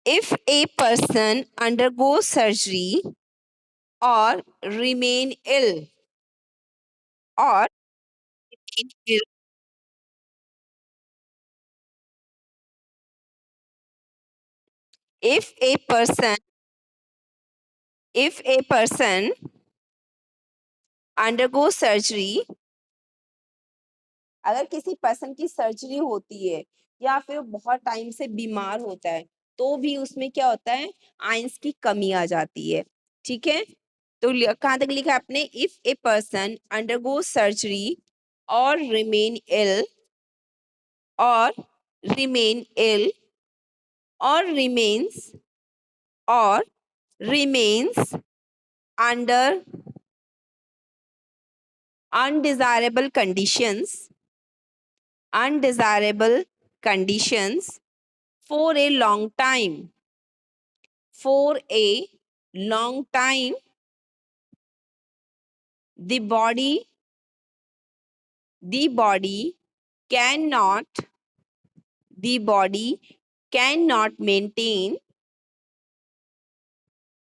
If a person undergoes surgery or remain ill or remain ill, if a person if a person undergoes surgery, अगर किसी person की surgery होती है या फिर बहुत टाइम से बीमार होता है तो भी उसमें क्या होता है, आयंस की कमी आ जाती है। ठीक है, तो कहाँ तक लिखा है आपने, if a person undergo surgery और रिमेन इल और रिमेन इल और remains under undesirable conditions for a long time, for a long time, the body cannot the body cannot maintain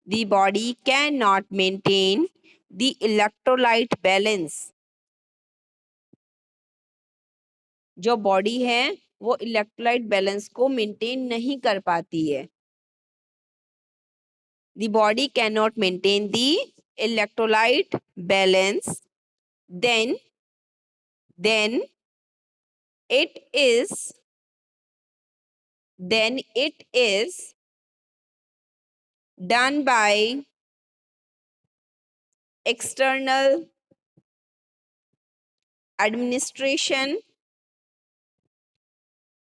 the body cannot maintain the electrolyte balance। जो body है वो electrolyte balance को maintain नहीं कर पाती है। The body cannot maintain the electrolyte balance, then it is done by external administration,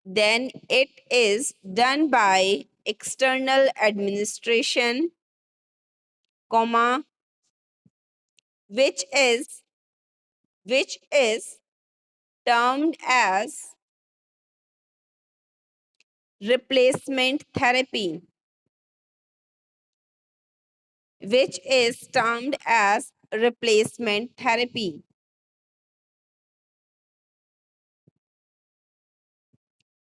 then it is done by external administration, comma, which is termed as replacement therapy, which is termed as replacement therapy।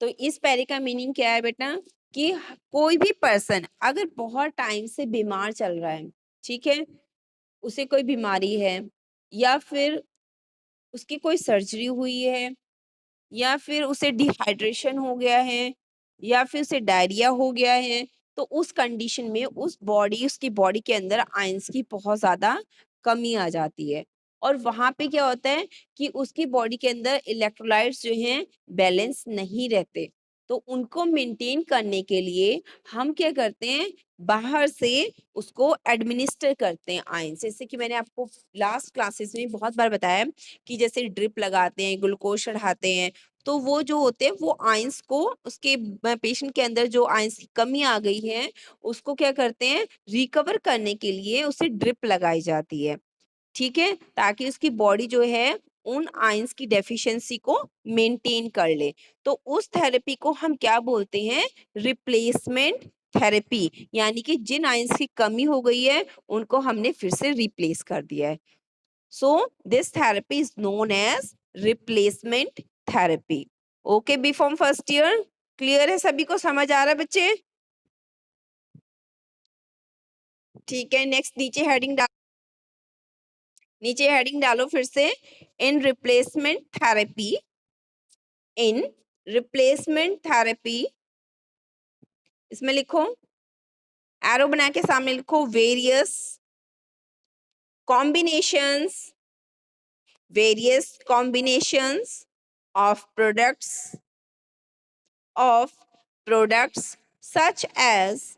तो इस पैरे का meaning क्या है बेटा, कि कोई भी पर्सन अगर बहुत टाइम से बीमार चल रहा है, ठीक है, उसे कोई बीमारी है या फिर उसकी कोई सर्जरी हुई है या फिर उसे डिहाइड्रेशन हो गया है या फिर उसे डायरिया हो गया है, तो उस कंडीशन में उसकी बॉडी के अंदर आयंस की बहुत ज्यादा कमी आ जाती है और वहां पे क्या होता है कि उसकी बॉडी के अंदर इलेक्ट्रोलाइट्स जो हैं बैलेंस नहीं रहते। तो उनको मेंटेन करने के लिए हम क्या करते हैं, बाहर से उसको एडमिनिस्टर करते हैं आयंस। जैसे कि मैंने आपको लास्ट क्लासेस में बहुत बार बताया कि जैसे ड्रिप लगाते हैं, ग्लूकोज चढ़ाते हैं, तो वो जो होते हैं वो आयंस को, उसके पेशेंट के अंदर जो आयंस की कमी आ गई है उसको क्या करते हैं, रिकवर करने के लिए उसे ड्रिप लगाई जाती है। ठीक है, ताकि उसकी बॉडी जो है उन आयंस की डेफिशिएंसी को मेंटेन कर ले। तो उस थेरेपी को हम क्या बोलते हैं, रिप्लेसमेंट थेरेपी, यानी कि जिन आयंस की कमी हो गई है उनको हमने फिर से रिप्लेस कर दिया है। So this therapy is known as replacement therapy. Okay, B Form first year clear है, सभी को समझ आ रहा है बच्चे? ठीक है, नेक्स्ट नीचे हेडिंग डालो फिर से, इन रिप्लेसमेंट थेरेपी इसमें लिखो, एरो बना के सामने लिखो, various combinations of products such as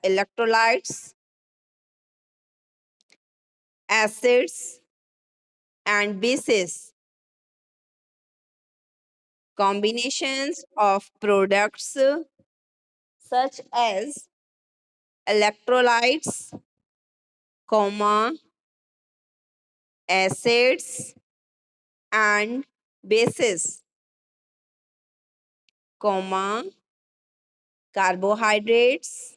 electrolytes, acids and bases. Combinations of products such as electrolytes, comma, acids and bases, comma, carbohydrates,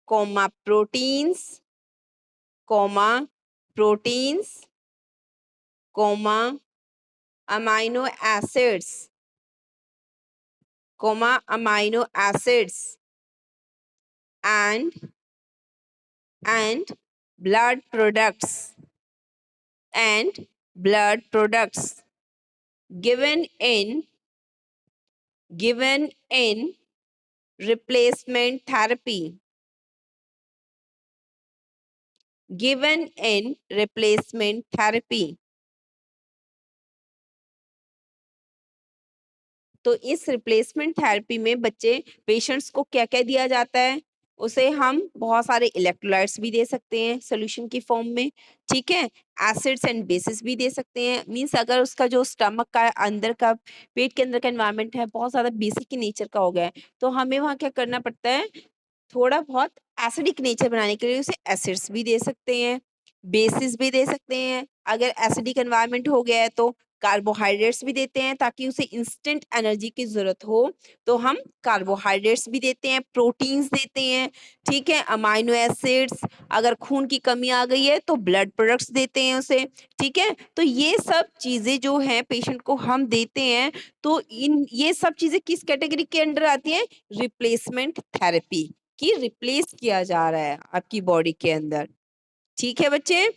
comma, proteins, comma, amino acids, amino acids and blood products and blood products given in replacement therapy, given in replacement therapy. तो इस replacement therapy में बच्चे patients को क्या क्या दिया जाता है, उसे हम बहुत सारे इलेक्ट्रोलाइट्स भी दे सकते हैं सोल्यूशन की फॉर्म में, ठीक है, एसिड्स एंड बेसिस भी दे सकते हैं। मींस अगर उसका जो स्टमक का अंदर का पेट के अंदर का एनवायरनमेंट है बहुत ज्यादा बेसिक नेचर का हो गया है, तो हमें वहाँ क्या करना पड़ता है, थोड़ा बहुत एसिडिक नेचर बनाने के लिए उसे एसिड्स भी दे सकते हैं, बेसिस भी दे सकते हैं। अगर एसिडिक एनवायरनमेंट हो गया है तो कार्बोहाइड्रेट्स भी देते हैं ताकि उसे इंस्टेंट एनर्जी की जरूरत हो, तो हम कार्बोहाइड्रेट्स भी देते हैं, प्रोटीन्स देते हैं, ठीक है, अमाइनो एसिड्स, अगर खून की कमी आ गई है तो ब्लड प्रोडक्ट्स देते हैं उसे, ठीक है। तो ये सब चीजें जो हैं पेशेंट को हम देते हैं, तो इन ये सब चीजें किस कैटेगरी के अंडर आती हैं, रिप्लेसमेंट थेरेपी की रिप्लेस किया जा रहा है आपकी बॉडी के अंदर, ठीक है बच्चे।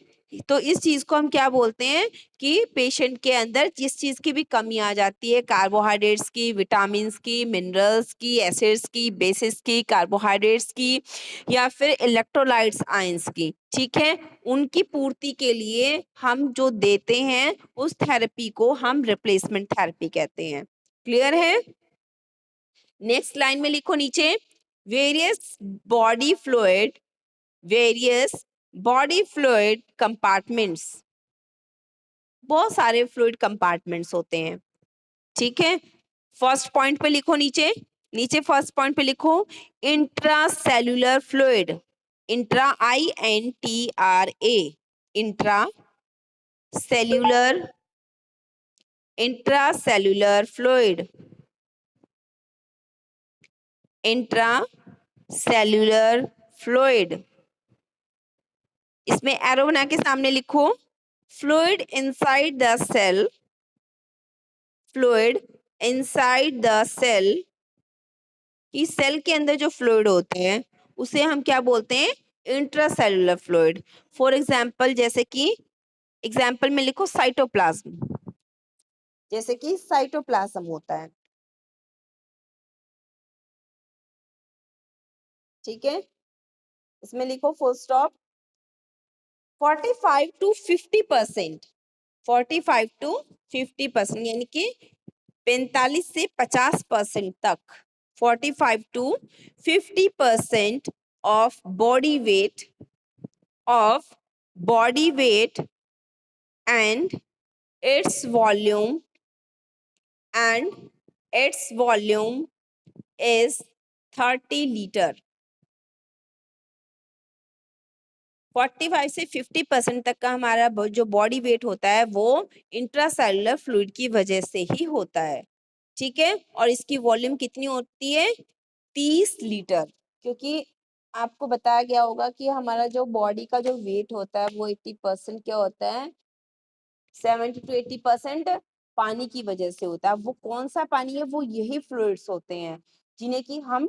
तो इस चीज को हम क्या बोलते हैं कि पेशेंट के अंदर जिस चीज की भी कमी आ जाती है, कार्बोहाइड्रेट्स की, विटामिन की, मिनरल्स की, एसिड्स की, बेसिस की, कार्बोहाइड्रेट्स की या फिर इलेक्ट्रोलाइट्स आयंस की, ठीक है, उनकी पूर्ति के लिए हम जो देते हैं उस थेरेपी को हम रिप्लेसमेंट थेरेपी कहते हैं। क्लियर है? नेक्स्ट लाइन में लिखो नीचे, various body fluid, various body fluid compartments, बहुत सारे फ्लूइड कंपार्टमेंट्स होते हैं, ठीक है। फर्स्ट पॉइंट पे लिखो नीचे, फर्स्ट पॉइंट पे लिखो intracellular fluid, intra INTRA, intracellular, intracellular fluid, intracellular fluid. इसमें एरो बना के सामने लिखो fluid inside the cell, fluid inside the cell, कि सेल के अंदर जो फ्लूइड होते हैं उसे हम क्या बोलते हैं, इंट्रासेल्युलर फ्लूइड। फॉर एग्जांपल, जैसे कि एग्जांपल में लिखो साइटोप्लाज्म, जैसे कि साइटोप्लाज्म होता है, ठीक है, इसमें लिखो फुल स्टॉप 45 to 50%, 45 to 50% यानी कि 45 से 50% तक, 45 to 50% of body weight, of body weight and its volume, and its volume is 30 litre. 45 से 50% तक का हमारा जो बॉडी वेट होता है वो इंट्रासेल्युलर फ्लूइड की वजह से ही होता है, ठीक है। और इसकी वॉल्यूम कितनी होती है, 30 लीटर, क्योंकि आपको बताया गया होगा कि हमारा जो बॉडी का जो वेट होता है वो 80% क्या होता है, 70 to 80% पानी की वजह से होता है। वो कौन सा पानी है, वो यही फ्लूइड्स होते हैं जिन्हें कि हम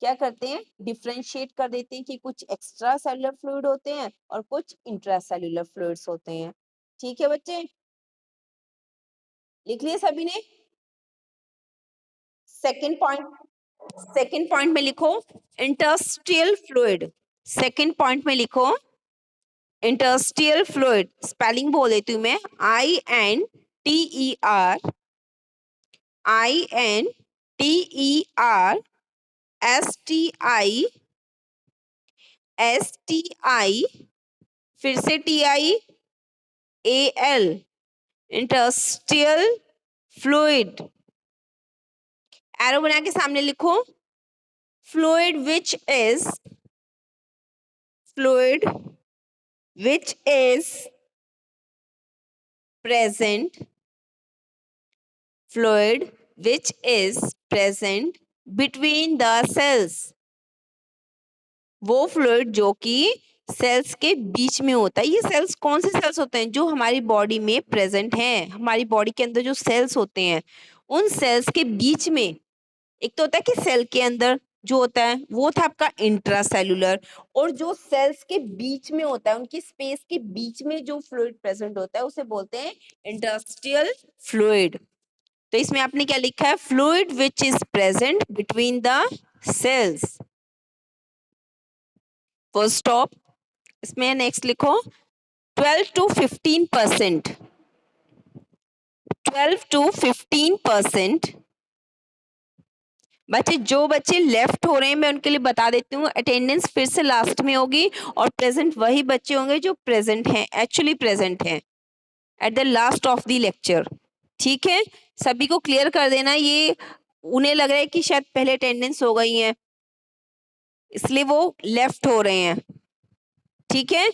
क्या करते हैं, डिफ्रेंशिएट कर देते हैं कि कुछ एक्स्ट्रा सेलुलर फ्लूइड होते हैं और कुछ इंट्रा सेलुलर फ्लूइड्स होते हैं, ठीक है बच्चे, लिख लिए सभी ने। सेकंड पॉइंट में लिखो इंटरस्टिशियल फ्लूइड, सेकंड पॉइंट में लिखो इंटरस्टिशियल फ्लूइड, स्पेलिंग बोल देती हूँ मैं, INTERSTISHIAL, फिर से TIAL, इंटरस्टिशियल फ्लूइड। एरो बना के सामने लिखो fluid which is present, fluid which is present between the cells, वो फ्लूइड जो कि सेल्स के बीच में होता है। ये सेल्स कौन से सेल्स होते हैं? जो हमारी बॉडी में प्रेजेंट हैं। हमारी बॉडी के अंदर जो सेल्स होते हैं, उन सेल्स के बीच में एक तो होता है कि सेल के अंदर जो होता है वो था आपका इंट्रासेल्यूलर, और जो सेल्स के बीच में होता है, उनकी स्पेस के बीच में जो फ्लूइड प्रेजेंट होता है उसे बोलते हैं इंटरस्टिशियल फ्लूइड। तो इसमें आपने क्या लिखा है? Fluid which is present between the cells. First stop. इसमें नेक्स्ट लिखो 12 to 15%। 12 to 15%। बच्चे, जो बच्चे लेफ्ट हो रहे हैं मैं उनके लिए बता देती हूँ, अटेंडेंस फिर से लास्ट में होगी और प्रेजेंट वही बच्चे होंगे जो प्रेजेंट हैं, एक्चुअली प्रेजेंट हैं at the last of the lecture. ठीक है, सभी को क्लियर कर देना। ये उन्हें लग रहा है कि शायद पहले अटेंडेंस हो गई है, इसलिए वो लेफ्ट हो रहे हैं। ठीक है,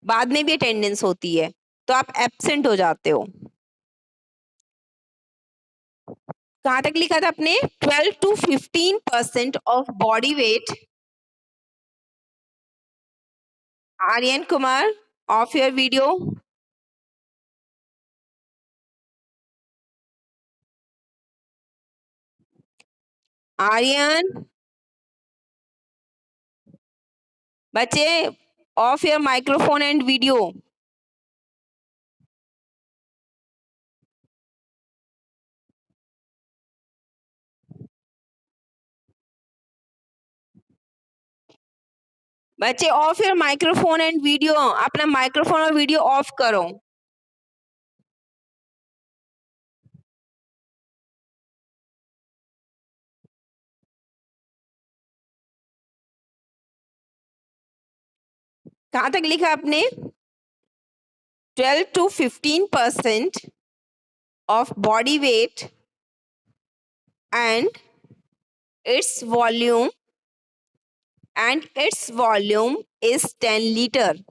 बाद में भी अटेंडेंस होती है तो आप एब्सेंट हो जाते हो। कहां तक लिखा था आपने? 12 to 15% of body weight. Aryan Kumar, off your video. Aryan, बच्चे off your microphone and video. बच्चे off your microphone and video, अपना माइक्रोफोन और वीडियो ऑफ करो। कहां तक लिखा आपने? 12 to 15% of body weight and its volume is 10 litre.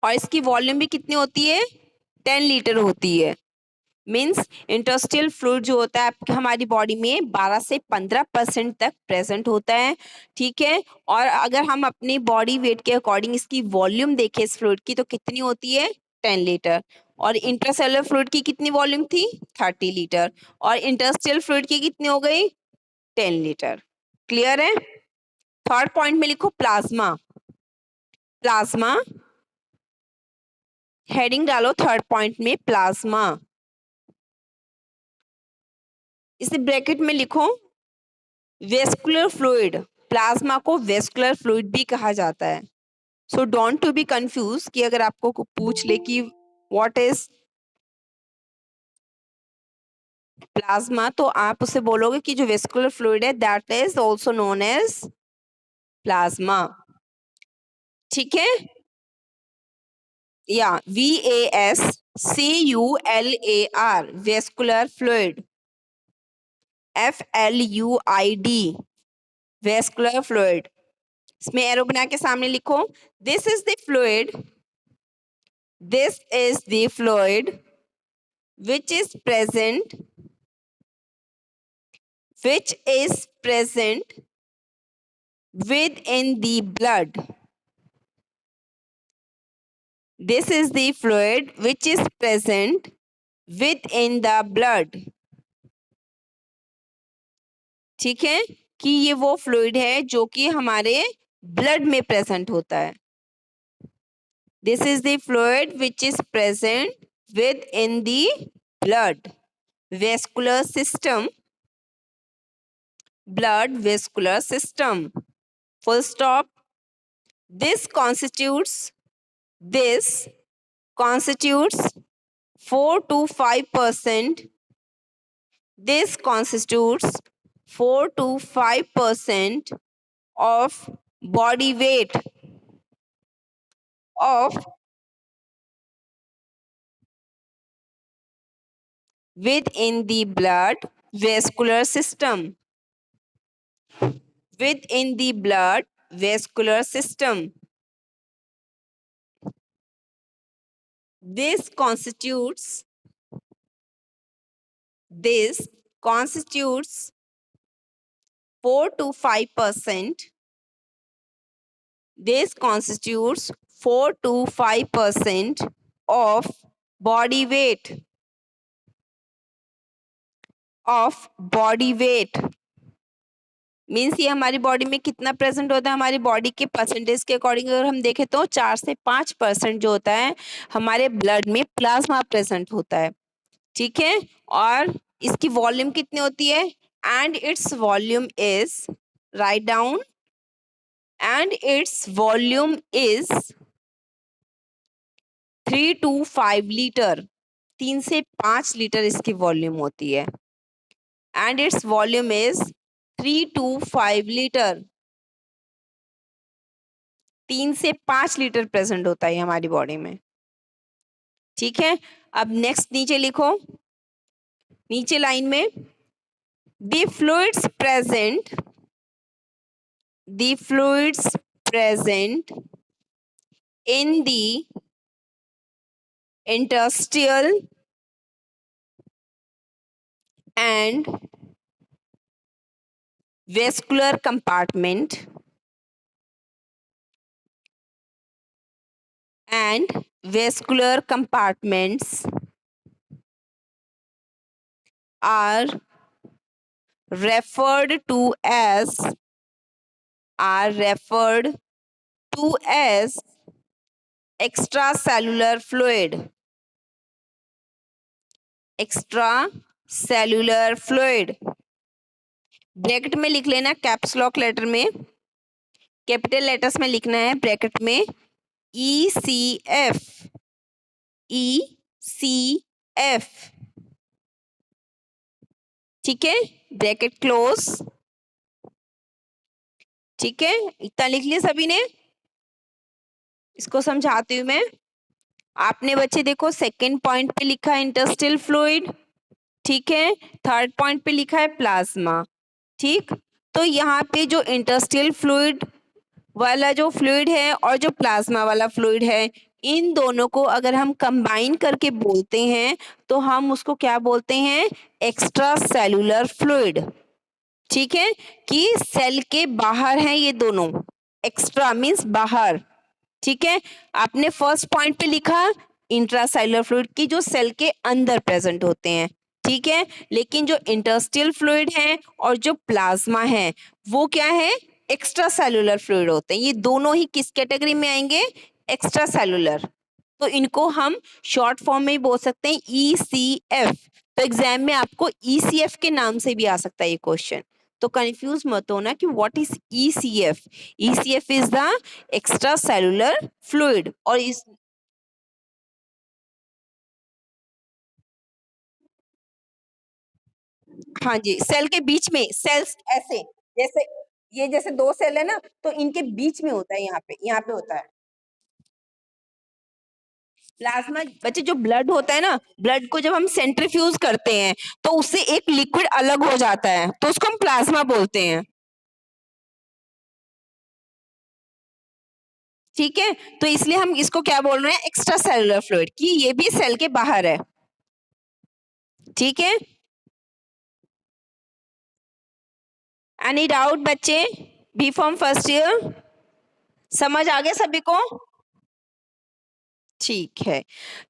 और इसकी वॉल्यूम भी कितनी होती है? 10 लीटर होती है। मीन्स इंटरस्टिशियल फ्लूइड जो होता है आपके हमारी बॉडी में 12 से 15% तक प्रेजेंट होता है। ठीक है, और अगर हम अपनी बॉडी वेट के अकॉर्डिंग इसकी वॉल्यूम देखें इस फ्लूइड की, तो कितनी होती है? 10 लीटर। और इंट्रासेलुलर फ्लूइड की कितनी वॉल्यूम थी? 30 लीटर। और इंटरस्टिशियल फ्लूइड की कितनी हो गई? 10 लीटर। क्लियर है? थर्ड पॉइंट में लिखो प्लाज्मा। प्लाज्मा, हेडिंग डालो थर्ड पॉइंट में प्लाज्मा। इसे ब्रैकेट में लिखो वेस्कुलर फ्लूइड। प्लाज्मा को वेस्कुलर फ्लूइड भी कहा जाता है। So don't to be confuse कि अगर आपको पूछ ले कि व्हाट इज प्लाज्मा, तो आप उसे बोलोगे कि जो वेस्कुलर फ्लूइड है that is also known as plasma. ठीक है, या VASCULAR vascular fluid. FLUID vascular fluid. इसमें एरो बना के सामने लिखो this is the fluid, this is the fluid which is present within the blood. This is the fluid which is present within the blood. ठीक है, कि ये वो फ्लूइड है जो कि हमारे ब्लड में प्रेजेंट होता है। This is the fluid which is present within the blood vascular system. Blood vascular system. Full stop. This constitutes 4 to 5%. This constitutes 4 to 5% of body weight of within the blood vascular system. Within the blood vascular system. This constitutes 4 to 5% This constitutes 4 to 5% of body weight. Means ये हमारी body में कितना present होता है, हमारी body के percentage के according अगर हम देखें तो 4 से 5% जो होता है हमारे ब्लड में प्लाज्मा प्रेजेंट होता है। ठीक है, और इसकी वॉल्यूम कितनी होती है, and its volume is, write down, and its volume is 3 to 5 litre, 3 से 5 लीटर इसकी वॉल्यूम होती है। And its volume is 3 to 5 litre, 3 से 5 लीटर प्रेजेंट होता है हमारी बॉडी में। ठीक है, अब नेक्स्ट नीचे लिखो, नीचे लाइन में the fluids present in the interstitial and vascular compartments are referred to as extracellular fluid. Bracket में लिख लेना, कैप्स लॉक लेटर में, कैपिटल लेटर्स में लिखना है ब्रैकेट में ECF, ठीक है, ब्रैकेट क्लोज। ठीक है, इतना लिख लिया सभी ने, इसको समझाती हूँ मैं। आपने बच्चे देखो सेकंड पॉइंट पे लिखा है इंटरस्टिशियल फ्लूइड, ठीक है, थर्ड पॉइंट पे लिखा है प्लाज्मा। ठीक, तो यहाँ पे जो इंटरस्टिशियल फ्लूइड वाला जो फ्लूइड है और जो प्लाज्मा वाला फ्लूइड है, इन दोनों को अगर हम कंबाइन करके बोलते हैं तो हम उसको क्या बोलते हैं, एक्स्ट्रा सेलुलर फ्लूइड। ठीक है, कि सेल के बाहर हैं ये दोनों, एक्स्ट्रा मींस बाहर। ठीक है, आपने फर्स्ट पॉइंट पे लिखा इंट्रासेलुलर फ्लूइड की जो सेल के अंदर प्रेजेंट होते हैं। ठीक है, लेकिन जो इंटरस्टिशियल फ्लूइड है और जो प्लाज्मा है वो क्या है, एक्स्ट्रा सेलुलर फ्लूइड होते हैं। ये दोनों ही किस कैटेगरी में आएंगे, एक्स्ट्रा सेलुलर। तो इनको हम शॉर्ट फॉर्म में ही बोल सकते हैं ECF। तो एग्जाम में आपको ECF के नाम से भी आ सकता है ये क्वेश्चन, तो कंफ्यूज मत होना कि what is ECF। ECF is the extra cellular fluid. और इस हाँ जी, सेल के बीच में, सेल्स ऐसे जैसे ये जैसे दो सेल है ना, तो इनके बीच में होता है, यहाँ पे होता है। प्लाज्मा बच्चे जो ब्लड होता है ना, ब्लड को जब हम सेंट्रीफ्यूज करते हैं तो उससे एक लिक्विड अलग हो जाता है, तो उसको हम प्लाज्मा बोलते हैं। ठीक है, तो इसलिए हम इसको क्या बोल रहे हैं, एक्स्ट्रा सेलुलर फ्लूइड, कि ये भी सेल के बाहर है। ठीक है, एनी डाउट बच्चे, बी फॉर्म फर्स्ट ईयर समझ आ गया सभी को? ठीक है,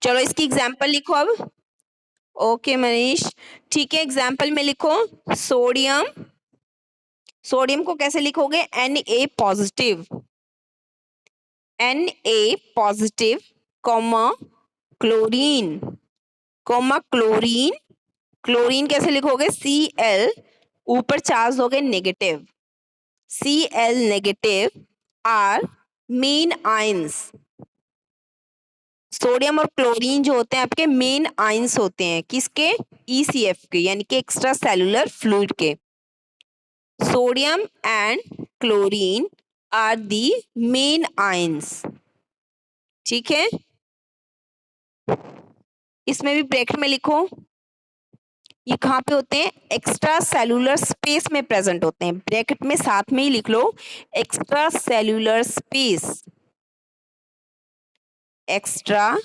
चलो इसकी एग्जांपल लिखो अब। ओके मनीष, ठीक है, एग्जांपल में लिखो सोडियम। सोडियम को कैसे लिखोगे, Na positive, comma chlorine, chlorine कैसे लिखोगे, Cl, ऊपर चार्ज हो गए negative, Cl negative are main ions. Sodium और क्लोरीन जो होते हैं आपके मेन आयंस होते हैं, किसके, ECF के, यानी कि एक्स्ट्रा सेलुलर फ्लूइड के। Sodium and chlorine are the main ions. ठीक है, इसमें भी ब्रैकेट में लिखो, ये कहाँ पे होते हैं, एक्स्ट्रा सेलुलर स्पेस में प्रेजेंट होते हैं। ब्रैकेट में साथ में ही लिख लो extracellular space, extra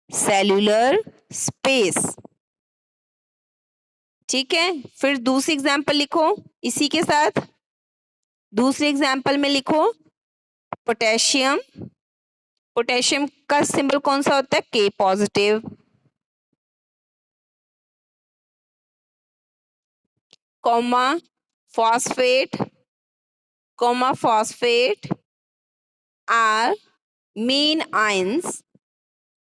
cellular space. ठीक है, फिर दूसरी एग्जांपल लिखो इसी के साथ। दूसरे एग्जांपल में लिखो पोटेशियम, पोटेशियम का सिंबल कौन सा होता है? K positive. Comma phosphate, comma phosphate are main ions,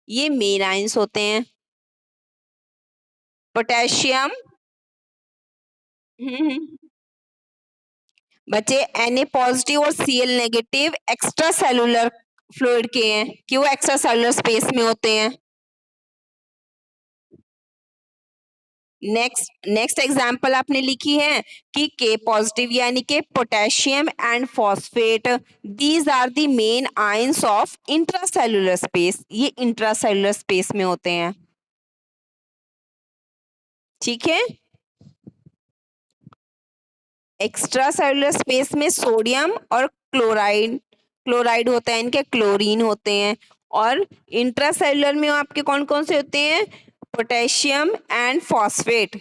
ये मेन आयंस होते हैं। पोटेशियम, बच्चे Na पॉजिटिव और Cl negative extracellular fluid के हैं, क्यों एक्स्ट्रा सेलुलर स्पेस में होते हैं। नेक्स्ट एग्जांपल आपने लिखी है कि के पॉजिटिव यानी कि potassium and phosphate, these are the main ions of intracellular space, ये इंट्रासेलुलर स्पेस में होते हैं। ठीक है, एक्स्ट्रा सेलुलर स्पेस में सोडियम और क्लोराइड, क्लोराइड होता है, इनके क्लोरीन होते हैं। और इंट्रासेलुलर में आपके कौन कौन से होते हैं? Potassium and phosphate.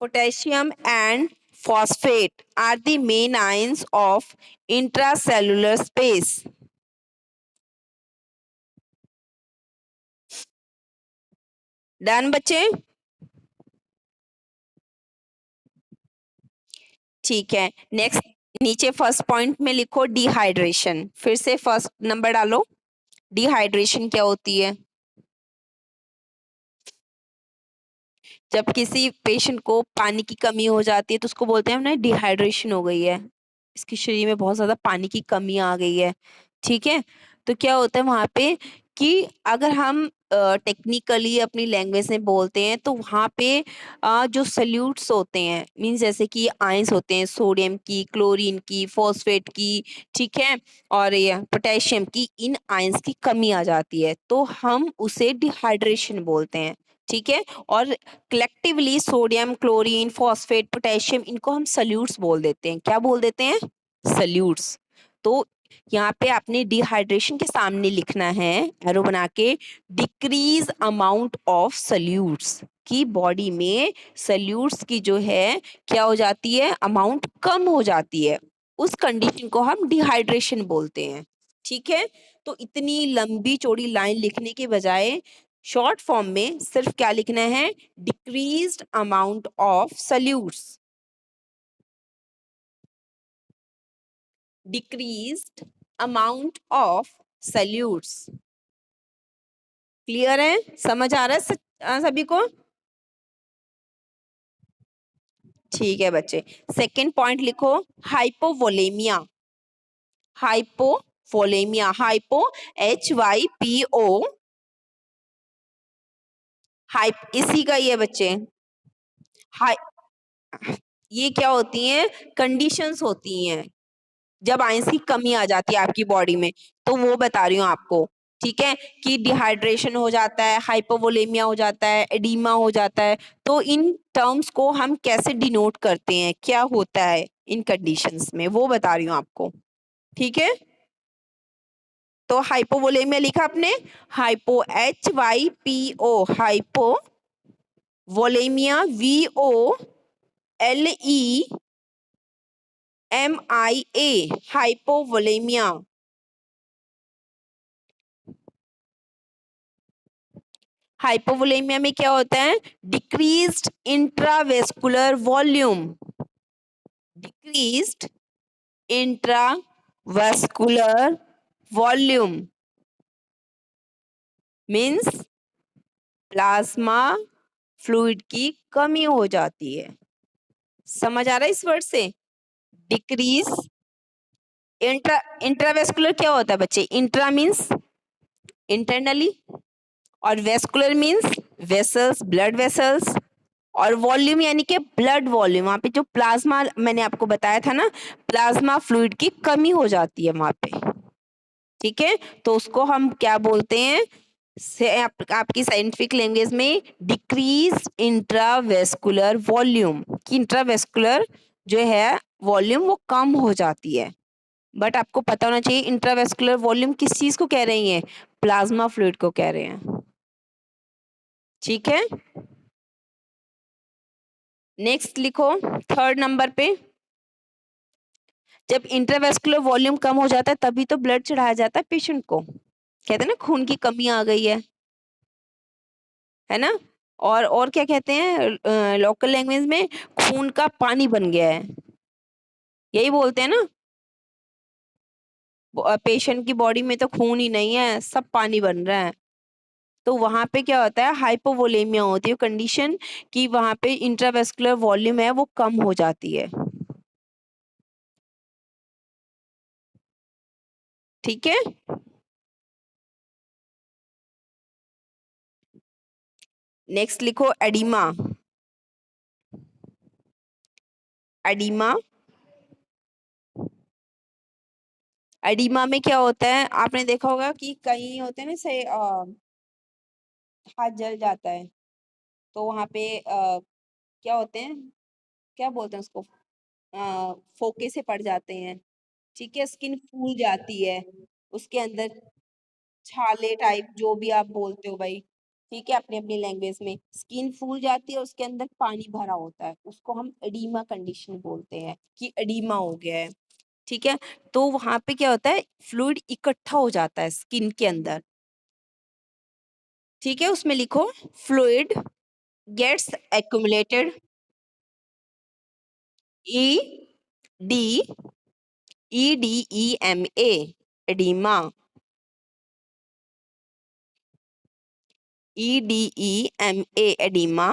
Potassium and phosphate are the main ions of intracellular space. Done बच्चे? ठीक है, नेक्स्ट नीचे फर्स्ट पॉइंट में लिखो डिहाइड्रेशन, फिर से फर्स्ट नंबर डालो। डिहाइड्रेशन क्या होती है? जब किसी पेशेंट को पानी की कमी हो जाती है तो उसको बोलते हैं ना डिहाइड्रेशन हो गई है, इसके शरीर में बहुत ज्यादा पानी की कमी आ गई है। ठीक है, तो क्या होता है वहां पे कि अगर हम टेक्निकली अपनी लैंग्वेज में बोलते हैं तो वहाँ पे जो सल्यूट्स होते हैं, मीन्स जैसे कि आयंस होते हैं सोडियम की, क्लोरीन की, फॉस्फेट की, ठीक है, और ये पोटेशियम की, इन आयंस की कमी आ जाती है तो हम उसे डिहाइड्रेशन बोलते हैं। ठीक है, और collectively sodium, chlorine, phosphate, potassium, इनको हम सल्यूट्स बोल देते हैं। क्या बोल देते हैं? सल्यूट्स। तो यहाँ पे आपने डिहाइड्रेशन के सामने लिखना है एरो बना के, डिक्रीज अमाउंट ऑफ सल्यूट्स, की बॉडी में सल्यूट्स की जो है क्या हो जाती है? अमाउंट कम हो जाती है, उस कंडीशन को हम डिहाइड्रेशन बोलते हैं। ठीक है, तो इतनी लंबी चौड़ी लाइन लिखने के बजाय शॉर्ट फॉर्म में सिर्फ क्या लिखना है? Decreased amount of salutes, decreased amount of salutes. Clear है? समझ आ रहा है सभी को? ठीक है बच्चे, सेकंड पॉइंट लिखो, हाइपोवोलेमिया। हाइपोवोलेमिया, हाइपो HYPO, हाइप इसी का ही है बच्चे। हाइ ये क्या होती हैं? कंडीशंस होती हैं जब आयंस की कमी आ जाती है आपकी बॉडी में, तो वो बता रही हूँ आपको। ठीक है, कि डिहाइड्रेशन हो जाता है, हाइपोवोलेमिया हो जाता है, एडीमा हो जाता है, तो इन टर्म्स को हम कैसे डिनोट करते हैं, क्या होता है इन कंडीशंस में, वो बता रही हूँ आपको। ठीक है, तो हाइपोवोलेमिया लिखा आपने, hypo HYPO, hypovolemia VOLEMIA, hypovolemia. Hypovolemia में क्या होता है? Decreased intravascular volume, decreased intravascular volume means plasma fluid की कमी हो जाती है। समझ आ रहा है इस वर्ड से? डिक्रीज इंट्रावेस्कुलर क्या होता है बच्चे? इंट्रा मीन्स इंटरनली, और vascular means vessels, blood vessels, और वॉल्यूम यानी कि ब्लड वॉल्यूम, वहां पे जो प्लाज्मा मैंने आपको बताया था ना, प्लाज्मा फ्लूइड की कमी हो जाती है वहां पे। ठीक है, तो उसको हम क्या बोलते हैं? आपकी साइंटिफिक लैंग्वेज में डिक्रीज इंट्रावेस्कुलर वॉल्यूम, कि इंट्रावेस्कुलर जो है वॉल्यूम वो कम हो जाती है। बट आपको पता होना चाहिए इंट्रावेस्कुलर वॉल्यूम किस चीज को कह रही है? प्लाज्मा फ्लूइड को कह रहे हैं। ठीक है, नेक्स्ट लिखो 3rd नंबर पे, जब इंट्रावेस्कुलर वॉल्यूम कम हो जाता है तभी तो ब्लड चढ़ाया जाता है पेशेंट को, कहते हैं ना खून की कमी आ गई है ना। और क्या कहते हैं लोकल लैंग्वेज में, खून का पानी बन गया है, यही बोलते हैं ना। पेशेंट की बॉडी में तो खून ही नहीं है, सब पानी बन रहा है। तो वहां पे क्या होता है, हाइपोवोलेमिया होती है कंडीशन, कि वहां पे इंट्रावेस्कुलर वॉल्यूम है वो कम हो जाती है। ठीक है। नेक्स्ट लिखो एडिमा। एडिमा, एडिमा में क्या होता है, आपने देखा होगा कि कई होते हैं ना से हाथ जल जाता है, तो वहां पे क्या होते हैं, क्या बोलते हैं उसको, फोके से पड़ जाते हैं। ठीक है, स्किन फूल जाती है, उसके अंदर छाले टाइप जो भी आप बोलते हो भाई, ठीक है, अपनी अपनी लैंग्वेज में स्किन फूल जाती है, उसके अंदर पानी भरा होता है, उसको हम एडीमा कंडीशन बोलते हैं कि एडीमा हो गया है। ठीक है, तो वहां पे क्या होता है, फ्लूइड इकट्ठा हो जाता है स्किन के अंदर। ठीक है, उसमें लिखो fluid gets accumulated, E D EDEMA, edema, EDEMA, edema,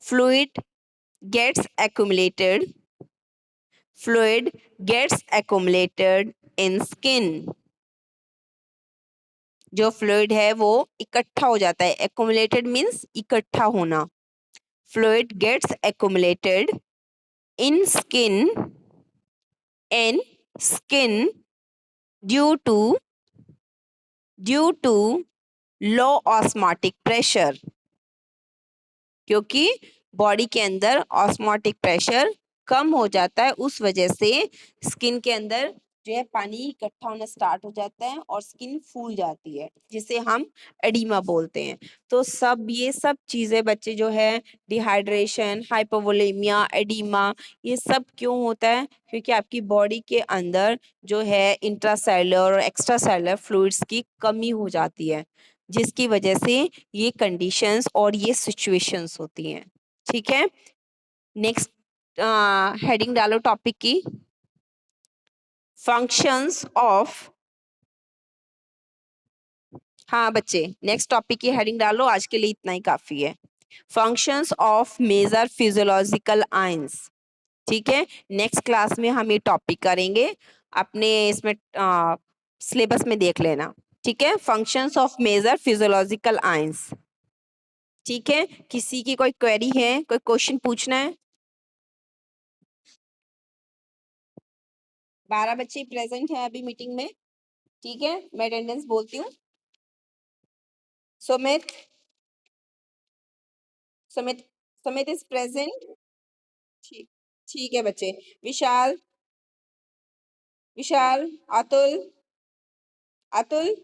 fluid gets accumulated, fluid gets accumulated in skin, जो फ्लूइड है वो इकट्ठा हो जाता है, accumulated मीन्स इकट्ठा होना, fluid gets accumulated in skin due to low osmotic pressure, क्योंकि बॉडी के अंदर ऑस्मोटिक प्रेशर कम हो जाता है, उस वजह से स्किन के अंदर जो है पानी इकट्ठा होना स्टार्ट हो जाता है और स्किन फूल जाती है, जिसे हम एडिमा बोलते हैं। तो सब ये सब चीजें बच्चे जो है, डिहाइड्रेशन, हाइपोवोलेमिया, एडिमा, ये सब क्यों होता है, क्योंकि आपकी बॉडी के अंदर जो है इंट्रासेलुलर और एक्स्ट्रा सेलुलर फ्लूइड्स की कमी हो जाती है, जिसकी वजह से ये कंडीशंस और ये सिचुएशंस होती हैं। ठीक है, नेक्स्ट हेडिंग डालो टॉपिक की, फंक्शंस ऑफ, हाँ बच्चे नेक्स्ट टॉपिक की हेडिंग डालो, आज के लिए इतना ही काफी है। Functions of major physiological ions. ठीक है, नेक्स्ट क्लास में हम ये टॉपिक करेंगे, अपने इसमें सिलेबस में देख लेना। ठीक है, functions of major physiological ions. ठीक है, किसी की कोई क्वेरी है, कोई क्वेश्चन पूछना है? 12 बच्चे प्रेजेंट हैं अभी मीटिंग में। ठीक है, मैं अटेंडेंस बोलती हूँ। Sumit, Sumit, Sumit is present. ठीक, ठीक है बच्चे। विशाल, विशाल, अतुल, अतुल,